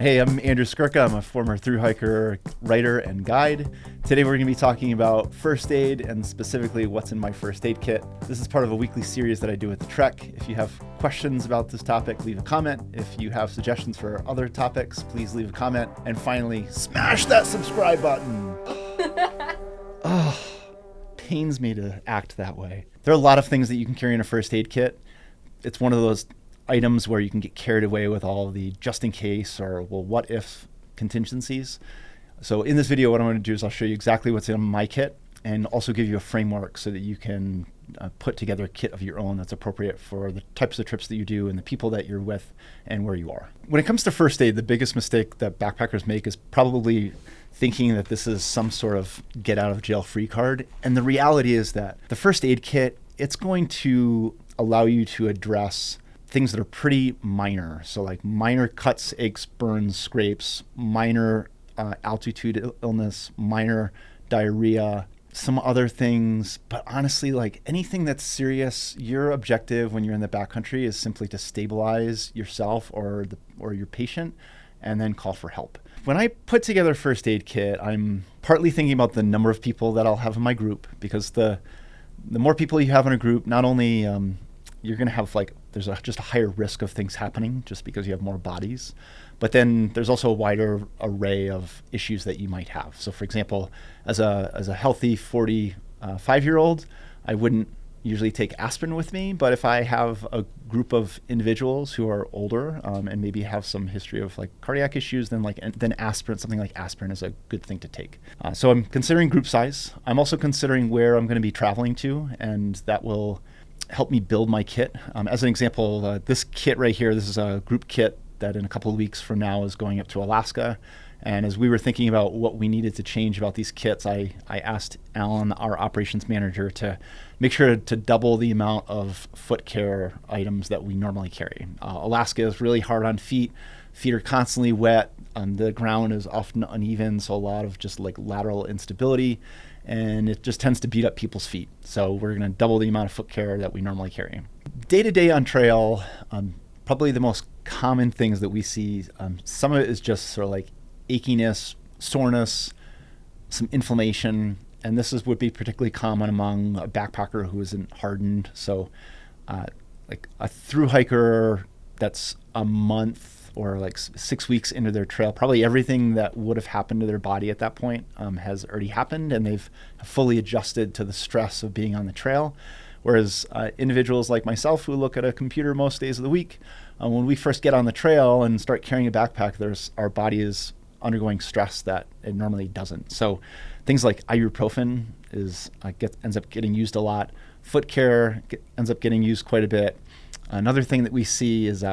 Hey, I'm Andrew Skurka. I'm a former thru-hiker, writer, and guide. Today we're going to be talking about first aid and specifically what's in my first aid kit. This is part of a weekly series that I do with the Trek. If you have questions about this topic, leave a comment. If you have suggestions for other topics, please leave a comment. And finally, smash that subscribe button. Oh, pains me to act that way. There are a lot of things that you can carry in a first aid kit. It's one of those items where you can get carried away with all the just in case or well, what if contingencies. So in this video, what I'm going to do is I'll show you exactly what's in my kit and also give you a framework so that you can put together a kit of your own that's appropriate for the types of trips that you do and the people that you're with and where you are. When it comes to first aid, the biggest mistake that backpackers make is probably thinking that this is some sort of get out of jail free card. And the reality is that the first aid kit, it's going to allow you to address things that are pretty minor. So like minor cuts, aches, burns, scrapes, minor altitude illness, minor diarrhea, some other things. But honestly, like anything that's serious, your objective when you're in the backcountry is simply to stabilize yourself or your patient and then call for help. When I put together a first aid kit, I'm partly thinking about the number of people that I'll have in my group, because the more people you have in a group, not only you're going to have there's just a higher risk of things happening just because you have more bodies. But then there's also a wider array of issues that you might have. So for example, as a healthy 45-year-old, I wouldn't usually take aspirin with me. But if I have a group of individuals who are older and maybe have some history of cardiac issues, then aspirin, something like aspirin is a good thing to take. So I'm considering group size. I'm also considering where I'm going to be traveling to, and that will help me build my kit. As an example, this kit right here, this is a group kit that in a couple of weeks from now is going up to Alaska. And as we were thinking about what we needed to change about these kits, I asked Alan, our operations manager, to make sure to double the amount of foot care items that we normally carry. Alaska is really hard on feet. Feet are constantly wet. The ground is often uneven, so a lot of just lateral instability. And it just tends to beat up people's feet. So we're going to double the amount of foot care that we normally carry. Day-to-day on trail, probably the most common things that we see, some of it is just sort of achiness, soreness, some inflammation, and would be particularly common among a backpacker who isn't hardened. So like a thru hiker that's a month or 6 weeks into their trail, probably everything that would have happened to their body at that point has already happened, and they've fully adjusted to the stress of being on the trail. Whereas individuals like myself who look at a computer most days of the week, when we first get on the trail and start carrying a backpack, our body is undergoing stress that it normally doesn't. So things like ibuprofen ends up getting used a lot. Foot care ends up getting used quite a bit. Another thing that we see is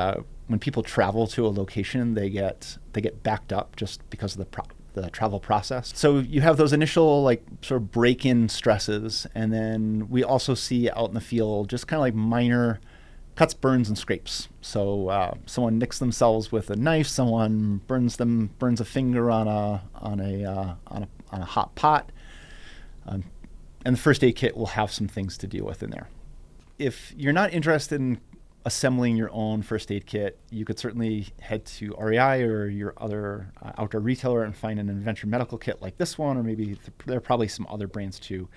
when people travel to a location, they get backed up just because of the travel process. So you have those initial sort of break-in stresses, and then we also see out in the field just kind of minor cuts, burns, and scrapes. So someone nicks themselves with a knife, someone burns a finger on a hot pot, and the first aid kit will have some things to deal with in there. If you're not interested in assembling your own first aid kit, you could certainly head to REI or your other outdoor retailer and find an adventure medical kit like this one, or maybe there are probably some other brands too.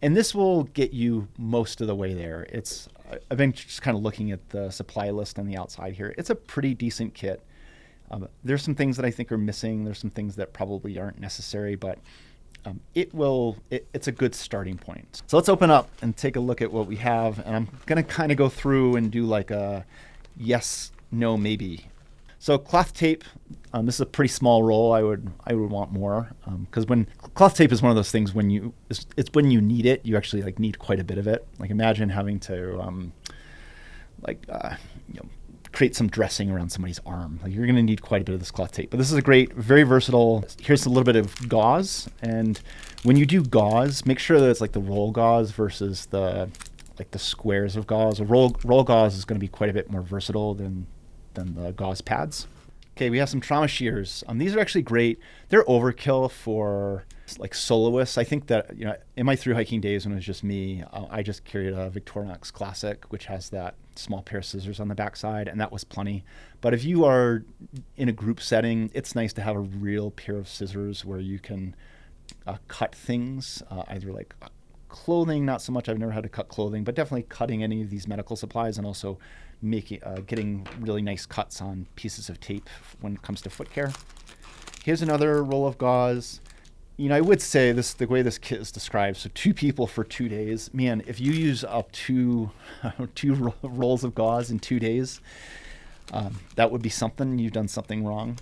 And this will get you most of the way there. I've been just kind of looking at the supply list on the outside here. It's a pretty decent kit. There's some things that I think are missing. There's some things that probably aren't necessary, but it's a good starting point. So let's open up and take a look at what we have. And I'm going to kind of go through and do a yes, no, maybe. So cloth tape, this is a pretty small roll. I would want more, because when cloth tape is one of those things it's when you need it, you actually need quite a bit of it. Imagine having to create some dressing around somebody's arm. You're going to need quite a bit of this cloth tape. But this is a great, very versatile. Here's a little bit of gauze. And when you do gauze, make sure that it's the roll gauze versus the squares of gauze. A roll gauze is going to be quite a bit more versatile than the gauze pads. Okay, we have some trauma shears. These are actually great. They're overkill for like soloists. I think that, in my through hiking days when it was just me, I just carried a Victorinox Classic, which has that small pair of scissors on the backside, and that was plenty. But if you are in a group setting, it's nice to have a real pair of scissors where you can cut things, either like clothing, not so much. I've never had to cut clothing, but definitely cutting any of these medical supplies, and also getting really nice cuts on pieces of tape when it comes to foot care. Here's another roll of gauze. I would say the way this kit is described, so 2 people for 2 days. Man, if you use up two rolls of gauze in 2 days, that would be something. You've done something wrong.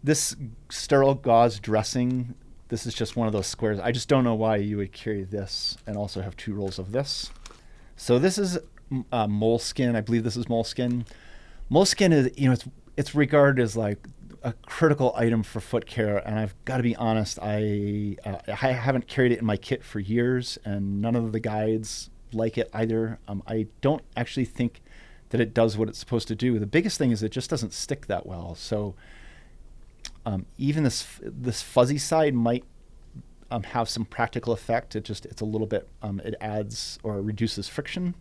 This sterile gauze dressing, this is just one of those squares. I just don't know why you would carry this and also have 2 rolls of this. So this is moleskin. I believe this is moleskin. Moleskin is, it's regarded as like a critical item for foot care, and I've got to be honest, I haven't carried it in my kit for years, and none of the guides like it either. I don't actually think that it does what it's supposed to do. The biggest thing is it just doesn't stick that well. So even this fuzzy side might have some practical effect. It's a little bit, it adds or reduces friction.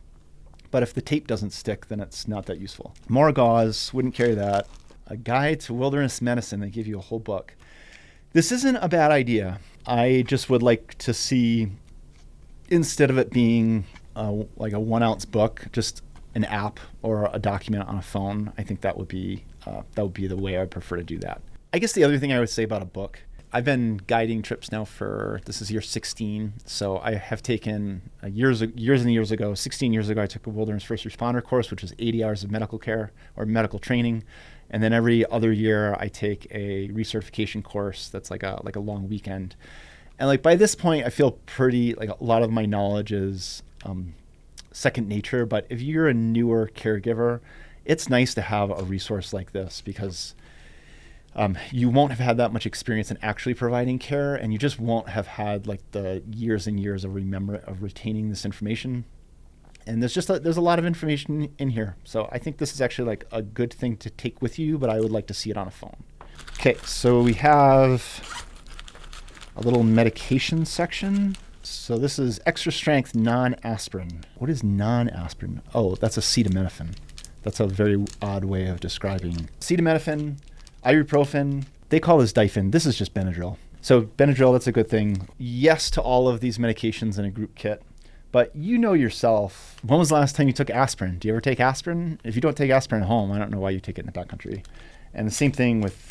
But if the tape doesn't stick, then it's not that useful. More gauze, wouldn't carry that. A Guide to Wilderness Medicine, they give you a whole book. This isn't a bad idea. I just would like to see, instead of it being like a 1-ounce book, just an app or a document on a phone. I think that would be the way I prefer to do that. I guess the other thing I would say about a book, I've been guiding trips now this is year 16. So I have taken 16 years ago, I took a wilderness first responder course, which was 80 hours of medical care or medical training. And then every other year I take a recertification course that's like a long weekend. And like by this point, I feel pretty, like a lot of my knowledge is second nature. But if you're a newer caregiver, it's nice to have a resource like this, because you won't have had that much experience in actually providing care, and you just won't have had like the years and years of retaining this information. And there's a lot of information in here. So I think this is actually like a good thing to take with you, but I would like to see it on a phone. Okay, so we have a little medication section. So this is extra strength non-aspirin. What is non-aspirin? Oh, that's acetaminophen. That's a very odd way of describing acetaminophen, ibuprofen. They call this Difen. This is just Benadryl. So Benadryl, that's a good thing. Yes to all of these medications in a group kit. But you know yourself, when was the last time you took aspirin? Do you ever take aspirin? If you don't take aspirin at home, I don't know why you take it in the backcountry. And the same thing with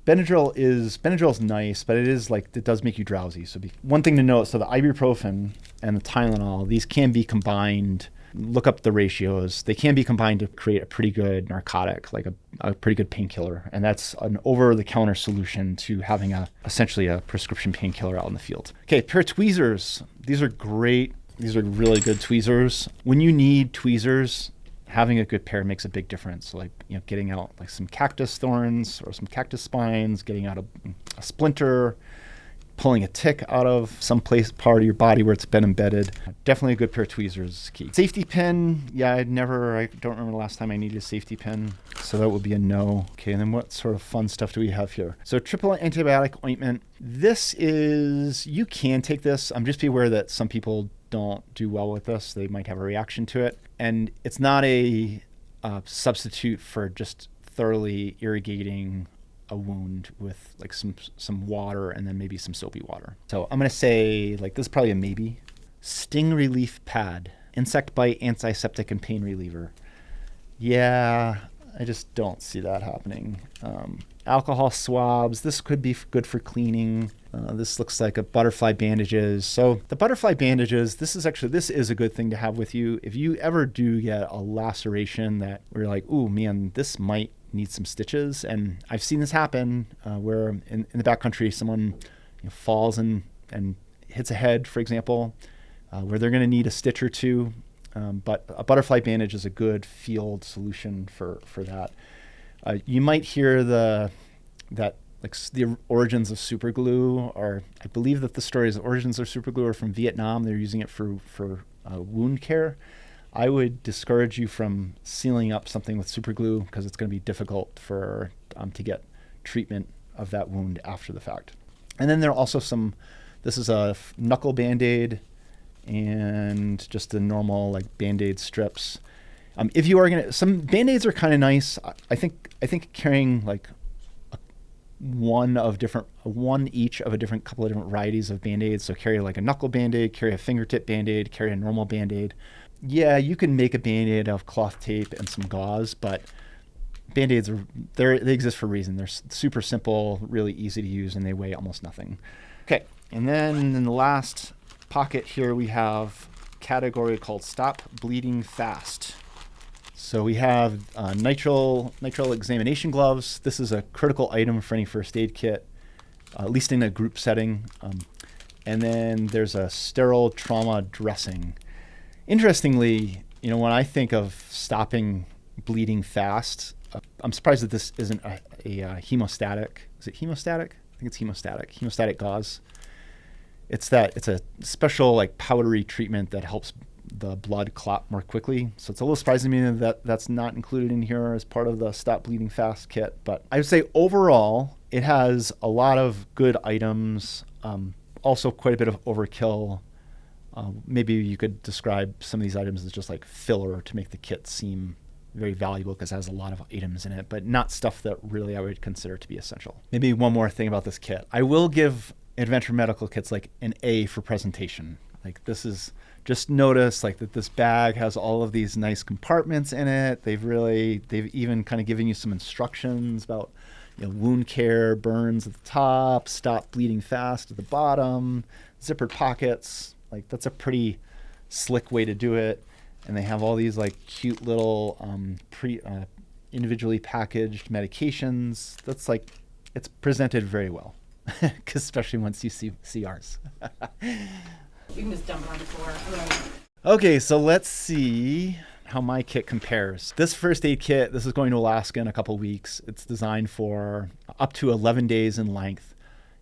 Benadryl is nice, but it does make you drowsy. So one thing to note, so the ibuprofen and the Tylenol, these can be combined. Look up the ratios. They can be combined to create a pretty good narcotic, like a pretty good painkiller. And that's an over-the-counter solution to having essentially a prescription painkiller out in the field. Okay, pair of tweezers. These are great. These are really good tweezers. When you need tweezers, having a good pair makes a big difference. Like, getting out like some cactus thorns or some cactus spines, getting out a splinter, pulling a tick out of some part of your body where it's been embedded. Definitely a good pair of tweezers is key. Safety pin. Yeah, I don't remember the last time I needed a safety pin. So that would be a no. Okay, and then what sort of fun stuff do we have here? So triple antibiotic ointment. You can take this. Just be aware that some people don't do well with this. They might have a reaction to it. And it's not a substitute for just thoroughly irrigating a wound with like some water and then maybe some soapy water. So I'm going to say like this is probably a maybe. Sting relief pad, insect bite, antiseptic, and pain reliever. Yeah, I just don't see that happening. Alcohol swabs. This could be good for cleaning. This looks like a butterfly bandages. So the butterfly bandages, this is a good thing to have with you. If you ever do get a laceration that where you're like, ooh, man, this might need some stitches. And I've seen this happen where in the backcountry, someone falls and hits a head, for example, where they're going to need a stitch or two. But a butterfly bandage is a good field solution for that. You might hear the origins of super glue, or I believe that the stories of origins of super glue are from Vietnam. They're using it for wound care. I would discourage you from sealing up something with super glue because it's going to be difficult to get treatment of that wound after the fact. And then there are also this is a knuckle Band-Aid and just the normal like Band-Aid strips. If you are some Band-Aids are kind of nice. I think carrying like one each of a couple of different varieties of Band-Aids. So carry like a knuckle Band-Aid, carry a fingertip Band-Aid, carry a normal Band-Aid. Yeah, you can make a Band-Aid of cloth tape and some gauze, but Band-Aids they exist for a reason. They're super simple, really easy to use, and they weigh almost nothing. Okay, and then in the last pocket here we have a category called Stop Bleeding Fast. So we have nitrile examination gloves. This is a critical item for any first aid kit, at least in a group setting. And then there's a sterile trauma dressing. Interestingly, when I think of stopping bleeding fast, I'm surprised that this isn't a hemostatic. Is it hemostatic? I think it's hemostatic. Hemostatic gauze. It's a special like powdery treatment that helps the blood clot more quickly. So it's a little surprising to me that that's not included in here as part of the Stop Bleeding Fast kit. But I would say overall, it has a lot of good items, also quite a bit of overkill. Maybe you could describe some of these items as just like filler to make the kit seem very valuable because it has a lot of items in it, but not stuff that really I would consider to be essential. Maybe one more thing about this kit. I will give adventure medical kits like an A for presentation. Like this is, just notice like that this bag has all of these nice compartments in it. They've even kind of given you some instructions about wound care, burns at the top, stop bleeding fast at the bottom, zippered pockets. Like that's a pretty slick way to do it. And they have all these like cute little individually packaged medications. That's like, it's presented very well, especially once you see ours. You can just dump it on the floor. Okay, so let's see how my kit compares. This first aid kit, this is going to Alaska in a couple weeks. It's designed for up to 11 days in length,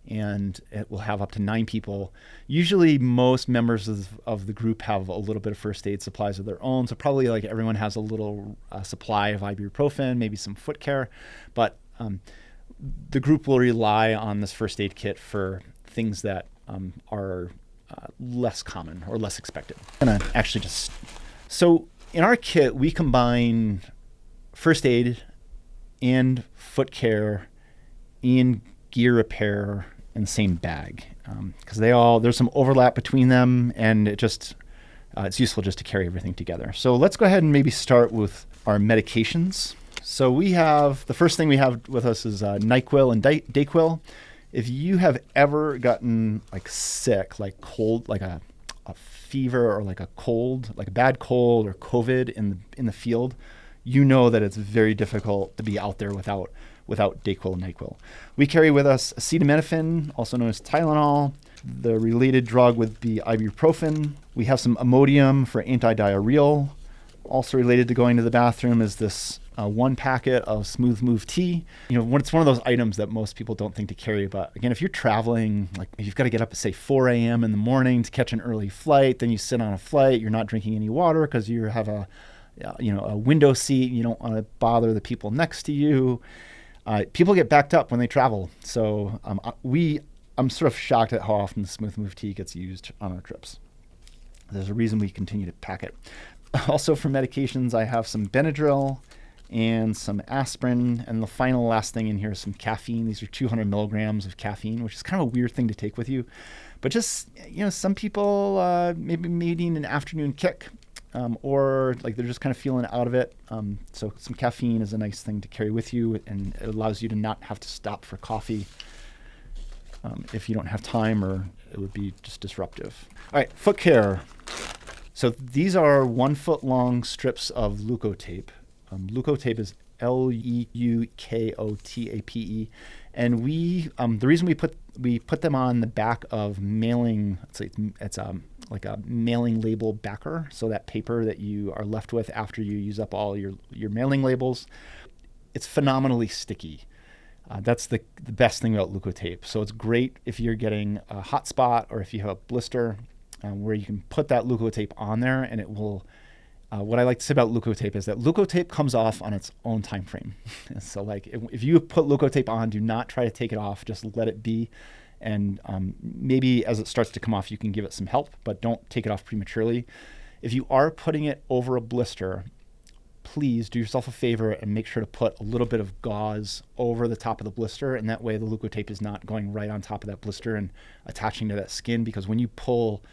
and it will have up to 9 people. Usually most members of the group have a little bit of first aid supplies of their own, so probably like everyone has a little supply of ibuprofen, maybe some foot care, but the group will rely on this first aid kit for things that are less common or less expected. I'm gonna actually so in our kit, we combine first aid and foot care and gear repair in the same bag because there's some overlap between them, and it's useful just to carry everything together. So let's go ahead and maybe start with our medications. So the first thing we have with us is NyQuil and Dayquil. If you have ever gotten like sick, like cold, like a fever or like a cold, like a bad cold or COVID in the field, you know that it's very difficult to be out there without Dayquil and NyQuil. We carry with us acetaminophen, also known as Tylenol. The related drug would be ibuprofen. We have some Imodium for antidiarrheal. Also related to going to the bathroom is this one packet of Smooth Move tea. It's one of those items that most people don't think to carry. But again, if you're traveling, like you've got to get up at say 4 a.m. in the morning to catch an early flight, then you sit on a flight, you're not drinking any water because you have a window seat. You don't want to bother the people next to you. People get backed up when they travel. So I'm sort of shocked at how often the Smooth Move tea gets used on our trips. There's a reason we continue to pack it. Also for medications, I have some Benadryl and some aspirin, and the last thing in here is some caffeine. These are 200 milligrams of caffeine, which is kind of a weird thing to take with you. But just, some people maybe needing an afternoon kick, or like they're just kind of feeling out of it. So some caffeine is a nice thing to carry with you, and it allows you to not have to stop for coffee if you don't have time, or it would be just disruptive. All right, foot care. So these are 1 foot long strips of leukotape. Leukotape is Leukotape, and the reason we put them on the back of mailing, it's like a mailing label backer, so that paper that you are left with after you use up all your mailing labels, it's phenomenally sticky. That's the best thing about leukotape. So it's great if you're getting a hot spot or if you have a blister, where you can put that leukotape on there and it will What I like to say about leukotape is that leukotape comes off on its own time frame. So like if you put leukotape on, do not try to take it off, just let it be. And maybe as it starts to come off, you can give it some help, but don't take it off prematurely. If you are putting it over a blister, please do yourself a favor and make sure to put a little bit of gauze over the top of the blister, and that way the leukotape is not going right on top of that blister and attaching to that skin, because when you pull,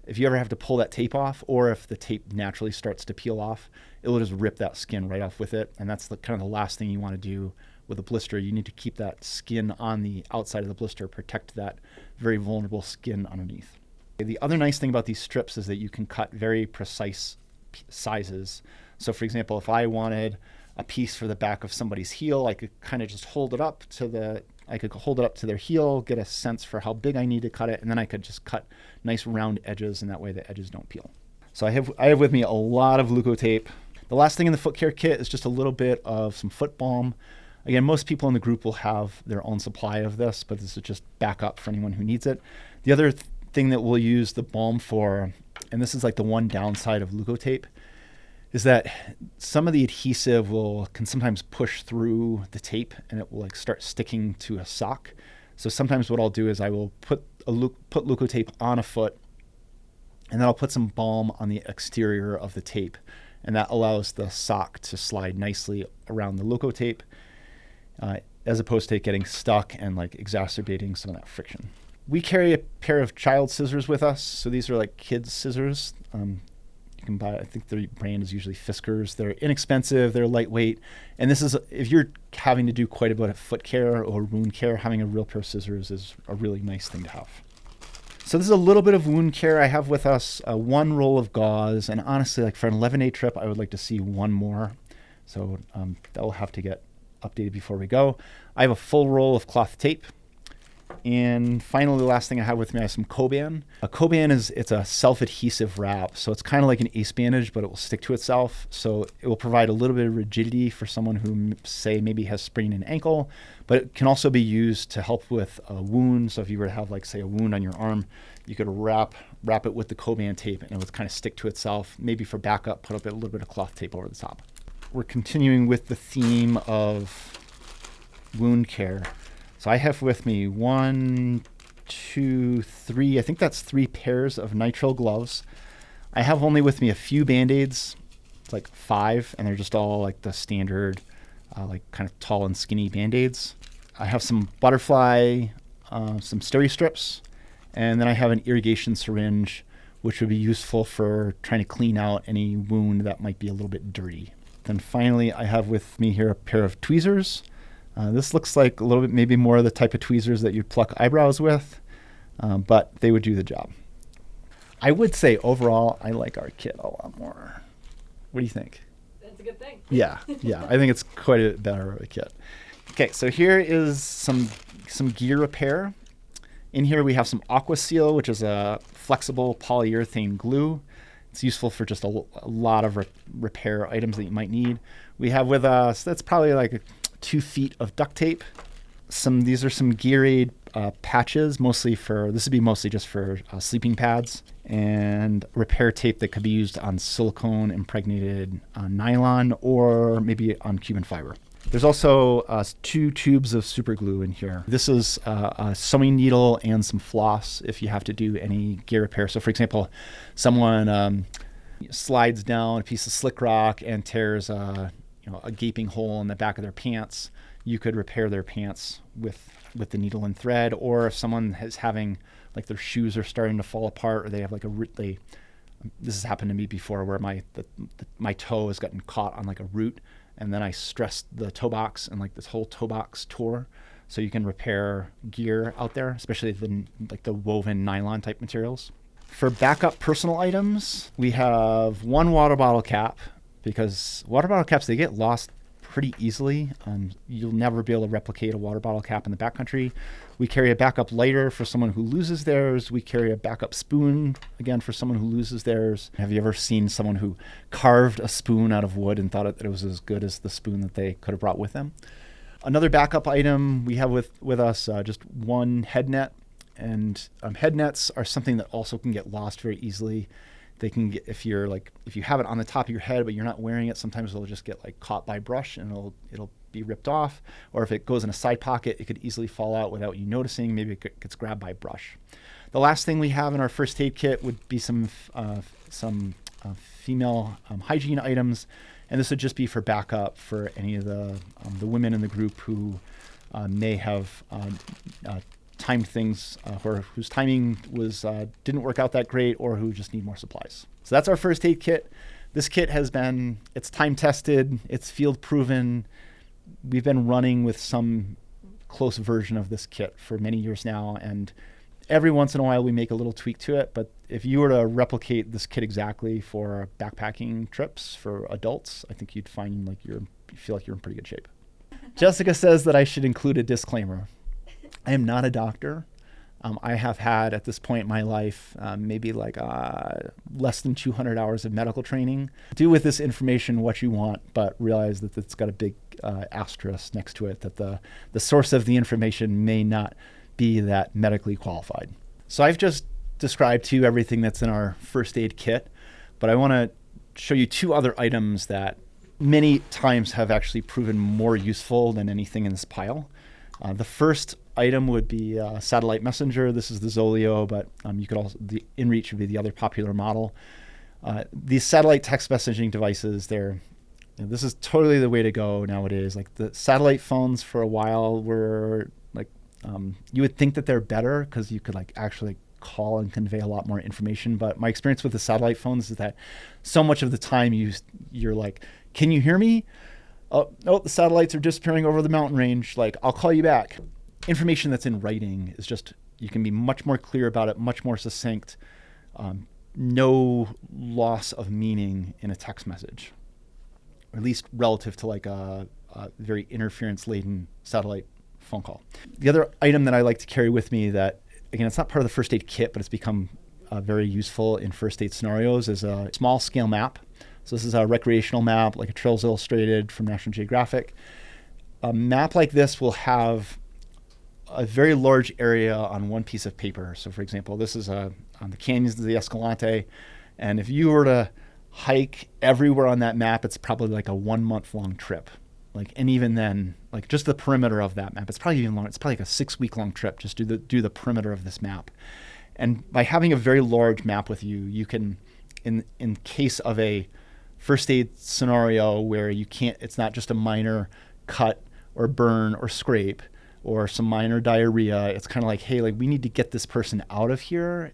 if you ever have to pull that tape off, or if the tape naturally starts to peel off, it will just rip that skin right off with it. And that's kind of the last thing you want to do with a blister. You need to keep that skin on the outside of the blister, protect that very vulnerable skin underneath. The other nice thing about these strips is that you can cut very precise sizes. So for example, if I wanted a piece for the back of somebody's heel, I could kind of just hold it up to their heel, get a sense for how big I need to cut it, and then I could just cut nice round edges, and that way the edges don't peel. So I have with me a lot of leukotape. The last thing in the foot care kit is just a little bit of some foot balm. Again, most people in the group will have their own supply of this, but this is just backup for anyone who needs it. The other thing that we'll use the balm for, and this is like the one downside of leukotape, is that some of the adhesive can sometimes push through the tape and it will like start sticking to a sock. So sometimes what I'll do is I will put leukotape on a foot, and then I'll put some balm on the exterior of the tape, and that allows the sock to slide nicely around the leukotape, as opposed to it getting stuck and like exacerbating some of that friction. We carry a pair of child scissors with us. So these are like kids scissors. You can buy, I think the brand is usually Fiskars. They're inexpensive, they're lightweight. And this is, if you're having to do quite a bit of foot care or wound care, having a real pair of scissors is a really nice thing to have. So this is a little bit of wound care. I have with us one roll of gauze, and honestly, like for an 11-day trip, I would like to see one more. So that will have to get updated before we go. I have a full roll of cloth tape. And finally, the last thing I have with me, I have some Coban. A Coban it's a self-adhesive wrap. So it's kind of like an ace bandage, but it will stick to itself. So it will provide a little bit of rigidity for someone who, say, maybe has sprained an ankle, but it can also be used to help with a wound. So if you were to have, like, say, a wound on your arm, you could wrap it with the Coban tape, and it would kind of stick to itself. Maybe for backup, put up a little bit of cloth tape over the top. We're continuing with the theme of wound care. So I have with me 1, 2, 3, I think that's 3 pairs of nitrile gloves. I have only with me a few Band-Aids. It's like 5, and they're just all like the standard, like kind of tall and skinny Band-Aids. I have some butterfly, some steri strips, and then I have an irrigation syringe, which would be useful for trying to clean out any wound that might be a little bit dirty. Then finally, I have with me here a pair of tweezers. This looks like a little bit maybe more of the type of tweezers that you'd pluck eyebrows with, but they would do the job. I would say overall, I like our kit a lot more. What do you think? That's a good thing. Yeah, I think it's quite a bit better of a kit. Okay, so here is some gear repair. In here we have some Aqua Seal, which is a flexible polyurethane glue. It's useful for just a lot of repair items that you might need. We have with us, that's probably like 2 feet of duct tape. These are some Gear Aid patches, this would be mostly just for sleeping pads, and repair tape that could be used on silicone impregnated nylon or maybe on Cuban fiber. There's also 2 tubes of super glue in here. This is a sewing needle and some floss if you have to do any gear repair. So for example, someone slides down a piece of slick rock and tears a gaping hole in the back of their pants. You could repair their pants with the needle and thread. Or if someone is having, like, their shoes are starting to fall apart, or they have like this has happened to me before, where my toe has gotten caught on like a root, and then I stressed the toe box, and like this whole toe box tore. So you can repair gear out there, especially the woven nylon type materials. For backup personal items, we have 1 water bottle cap, because water bottle caps, they get lost pretty easily. You'll never be able to replicate a water bottle cap in the backcountry. We carry a backup lighter for someone who loses theirs. We carry a backup spoon, again, for someone who loses theirs. Have you ever seen someone who carved a spoon out of wood and thought that it was as good as the spoon that they could have brought with them? Another backup item we have with us, just 1 head net. And head nets are something that also can get lost very easily. They can get, if you have it on the top of your head, but you're not wearing it, sometimes it'll just get like caught by brush and it'll be ripped off. Or if it goes in a side pocket, it could easily fall out without you noticing. Maybe it gets grabbed by brush. The last thing we have in our first aid kit would be some female hygiene items. And this would just be for backup for any of the women in the group who may have timed things or whose timing didn't work out that great, or who just need more supplies. So that's our first aid kit. This kit it's time tested, it's field proven. We've been running with some close version of this kit for many years now, and every once in a while we make a little tweak to it. But if you were to replicate this kit exactly for backpacking trips for adults, I think you'd find you feel like you're in pretty good shape. Jessica says that I should include a disclaimer. I am not a doctor. I have had at this point in my life maybe less than 200 hours of medical training. Do with this information what you want, but realize that it's got a big asterisk next to it, that the source of the information may not be that medically qualified. So I've just described to you everything that's in our first aid kit, but I want to show you two other items that many times have actually proven more useful than anything in this pile. The first item would be a satellite messenger. This is the Zoleo, but you could also, the InReach would be the other popular model. These satellite text messaging devices, this is totally the way to go nowadays. Like the satellite phones for a while were you would think that they're better because you could actually call and convey a lot more information. But my experience with the satellite phones is that so much of the time you're like, can you hear me? Oh, no, the satellites are disappearing over the mountain range. I'll call you back. Information that's in writing is you can be much more clear about it, much more succinct. No loss of meaning in a text message, or at least relative to a very interference-laden satellite phone call. The other item that I like to carry with me that, again, it's not part of the first aid kit, but it's become very useful in first aid scenarios, is a small scale map. So this is a recreational map, like a Trails Illustrated from National Geographic. A map like this will have a very large area on one piece of paper. So for example, this is on the canyons of the Escalante. And if you were to hike everywhere on that map, it's probably like a 1 month long trip. And even then, just the perimeter of that map, it's probably even longer. It's probably like a 6 week long trip just to do the perimeter of this map. And by having a very large map with you, you can, in case of a first aid scenario where it's not just a minor cut or burn or scrape or some minor diarrhea, it's kind of like, hey, we need to get this person out of here.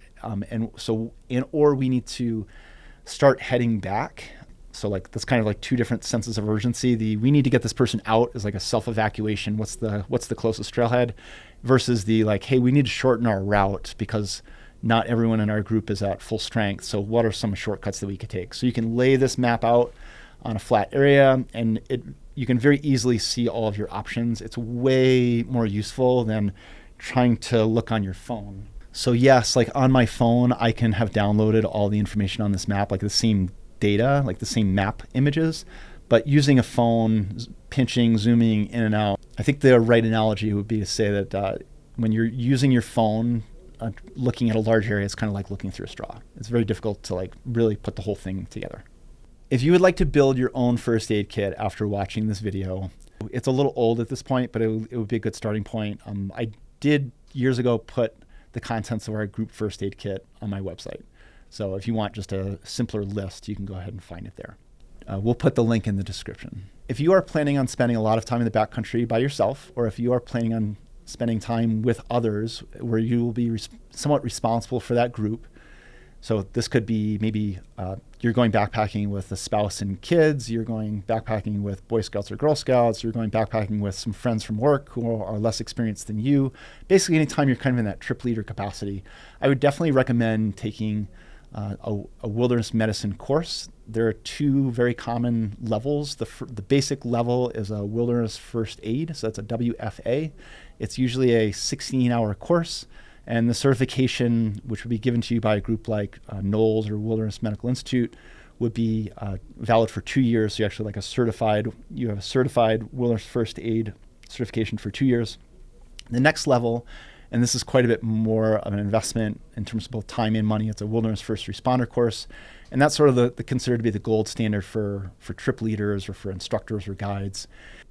Or we need to start heading back. So that's kind of two different senses of urgency. We need to get this person out is like a self-evacuation. What's the closest trailhead, versus hey, we need to shorten our route because not everyone in our group is at full strength. So what are some shortcuts that we could take? So you can lay this map out on a flat area, and you can very easily see all of your options. It's way more useful than trying to look on your phone. So yes, on my phone, I can have downloaded all the information on this map, the same data, the same map images, but using a phone, pinching, zooming in and out. I think the right analogy would be to say that when you're using your phone, looking at a large area, it's kind of like looking through a straw. It's very difficult to really put the whole thing together. If you would like to build your own first aid kit after watching this video, it's a little old at this point, but it would be a good starting point. I did years ago put the contents of our group first aid kit on my website. So if you want just a simpler list, you can go ahead and find it there. We'll put the link in the description. If you are planning on spending a lot of time in the backcountry by yourself, or if you are planning on spending time with others where you will be somewhat responsible for that group, so this could be maybe you're going backpacking with a spouse and kids, you're going backpacking with Boy Scouts or Girl Scouts, you're going backpacking with some friends from work who are less experienced than you. Basically, anytime you're kind of in that trip leader capacity, I would definitely recommend taking a wilderness medicine course. There are two very common levels. The basic level is a wilderness first aid, so that's a WFA. It's usually a 16-hour course, and the certification, which would be given to you by a group like Knowles or Wilderness Medical Institute, would be valid for 2 years. So you actually you have a certified wilderness first aid certification for 2 years. The next level And this is quite a bit more of an investment in terms of both time and money. It's a wilderness first responder course. And that's sort of the considered to be the gold standard for trip leaders or for instructors or guides.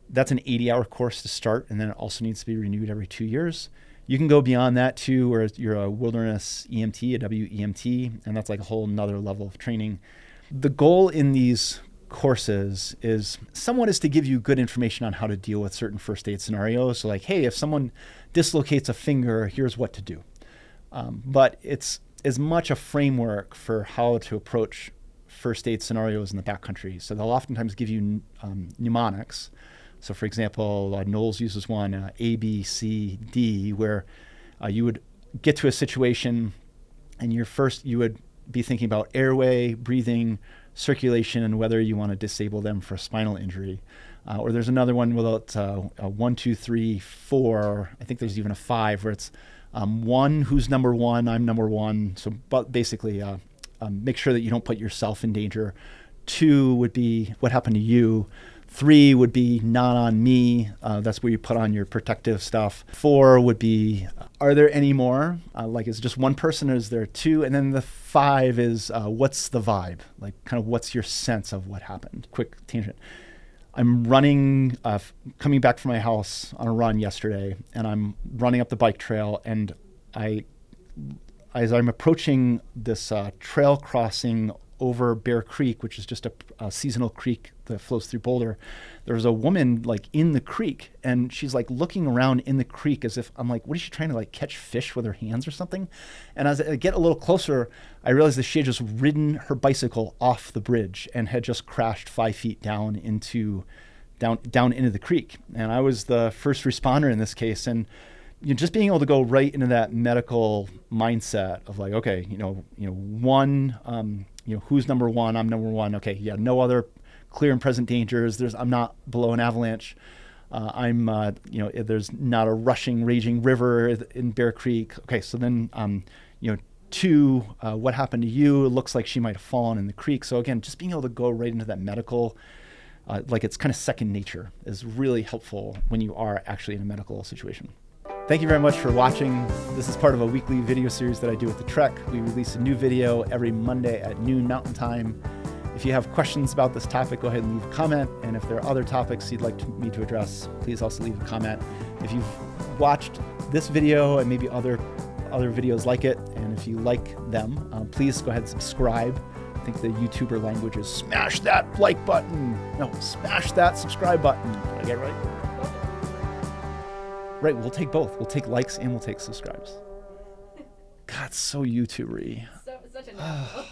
That's an 80-hour course to start, and then it also needs to be renewed every 2 years. You can go beyond that too, where you're a wilderness EMT, a WEMT, and that's like a whole nother level of training. The goal in these courses is somewhat is to give you good information on how to deal with certain first aid scenarios. So like, hey, if someone dislocates a finger, here's what to do. But it's as much a framework for how to approach first aid scenarios in the backcountry. So they'll oftentimes give you mnemonics. So for example, Knowles uses one, A, B, C, D, where you would get to a situation and you would be thinking about airway, breathing, circulation, and whether you want to disable them for a spinal injury. Or there's another one with a 1, 2, 3, 4. I think there's even a 5 where it's 1, who's number 1, I'm number 1. So but basically make sure that you don't put yourself in danger. 2 would be what happened to you. 3 would be not on me. That's where you put on your protective stuff. 4 would be, are there any more? Like, is it just one person or is there 2? And then the 5 is, what's the vibe? Like, kind of what's your sense of what happened? Quick tangent. I'm running, coming back from my house on a run yesterday, and I'm running up the bike trail, and as I'm approaching this trail crossing over Bear Creek, which is just a seasonal creek that flows through Boulder, there's a woman like in the creek, and she's like looking around in the creek as if I'm like, what is she trying to like catch fish with her hands or something? And as I get a little closer, I realized that she had just ridden her bicycle off the bridge and had just crashed 5 feet down into the creek. And I was the first responder in this case, and just being able to go right into that medical mindset of like, okay, one, who's number 1? I'm number 1. Okay, yeah, no other clear and present dangers. I'm not below an avalanche. There's not a rushing, raging river in Bear Creek. Okay, so then, 2, what happened to you? It looks like she might have fallen in the creek. So again, just being able to go right into that medical, like it's kind of second nature, is really helpful when you are actually in a medical situation. Thank you very much for watching. This is part of a weekly video series that I do with the Trek. We release a new video every Monday at noon Mountain Time. If you have questions about this topic, go ahead and leave a comment. And if there are other topics you'd like me to address, please also leave a comment. If you've watched this video and maybe other videos like it, and if you like them, please go ahead and subscribe. I think the YouTuber language is smash that like button. No, smash that subscribe button. Did I get it right? Right, we'll take both. We'll take likes and we'll take subscribes. God, so YouTubery. Such a no.